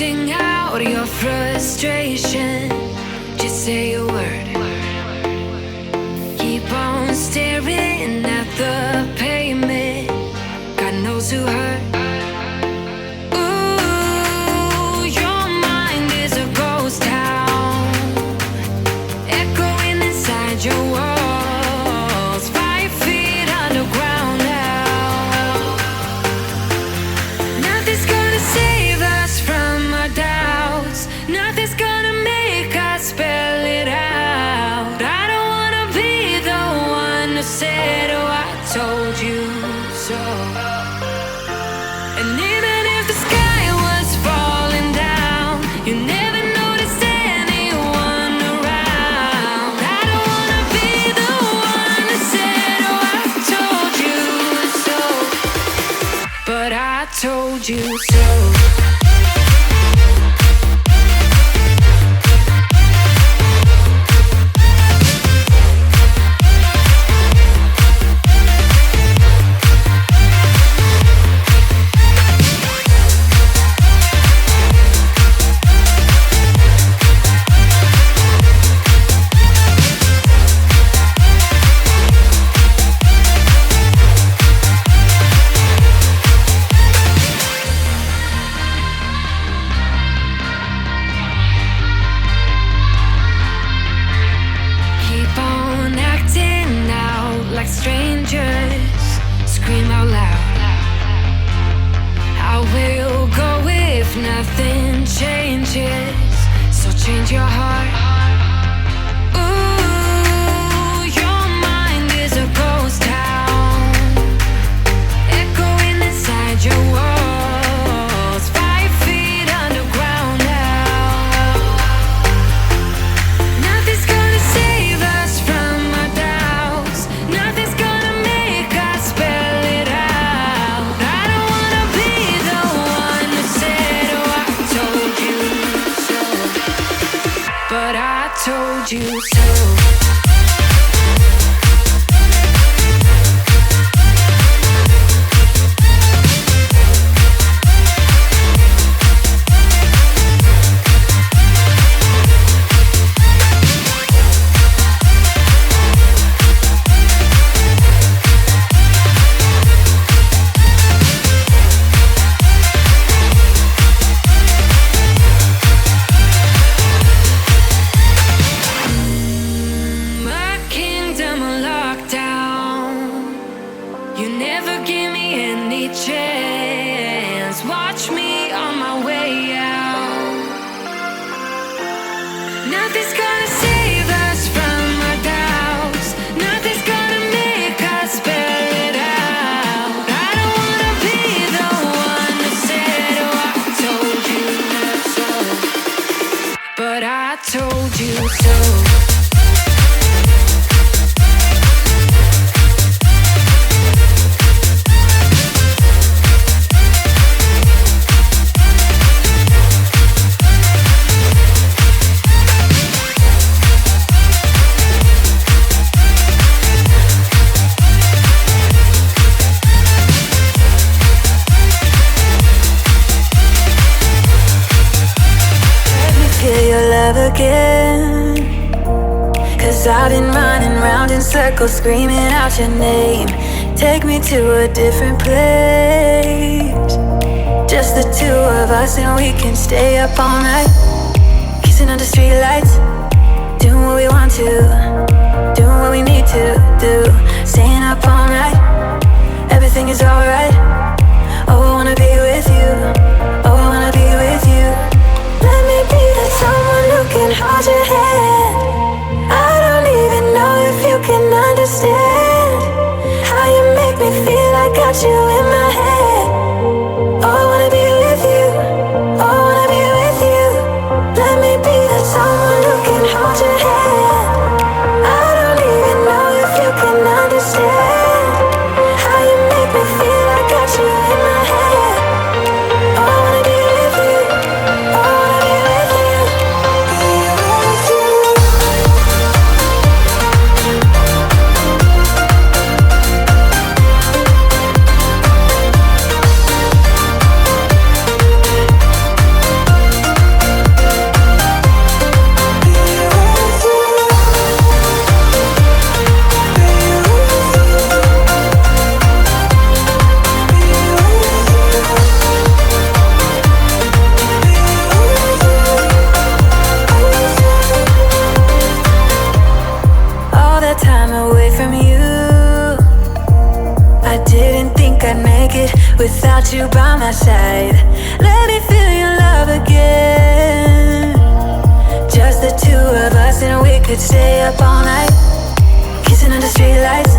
Sing out your frustration. Just say a word. Keep on staring at the pavement. God knows who hurt. Ooh, your mind is a ghost town, echoing inside your walls, 5 feet underground now. Nothing's gonna save us from our doubts. Nothing's gonna make us spell it out. I don't wanna be the one who said, oh, I told you so. And even if the sky was falling down, you never noticed anyone around. I don't wanna be the one who said, oh, I told you so. But I told you so. Keep on acting out like strangers. Scream out loud. I will go if nothing changes. So change your heart. Ooh, your mind is a ghost town, echoing inside your walls, 5 feet underground now. Nothing's gonna save us from our doubts. Nothing's gonna make us spell it out. I don't wanna be the one who said, oh, I told you so. But I told you so. My kingdom on lockdown. You never give me any chance. Watch me on my way out. Nothing's gonna save us from our doubts. Nothing's gonna make us spell it out. I don't wanna be the one who said, oh, I told you so. But I told you so. Let me feel your love again. 'Cause I've been running round in circles, screaming out your name. Take me to a different place. Just the two of us, and we can stay up all night, kissing under streetlights, doing what we want to, doing what we need to do. Staying up all night, everything is alright. Oh, I wanna be with you. Oh, I wanna be with you. Let me be that someone who can hold your hand. I don't even know if you can understand how you make me feel. I got you in my head. Oh, I wanna be with you. Oh, I wanna be with you. Let me be that someone who can hold your hand. I don't even know if you can understand how you make me feel. I got you in my head. Oh, I wanna be with you. Oh, I wanna be with you. Be with you. time away from you. I didn't think I'd make it without you by my side. Let me feel your love again. Just the two of us and we could stay up all night, kissing under streetlights.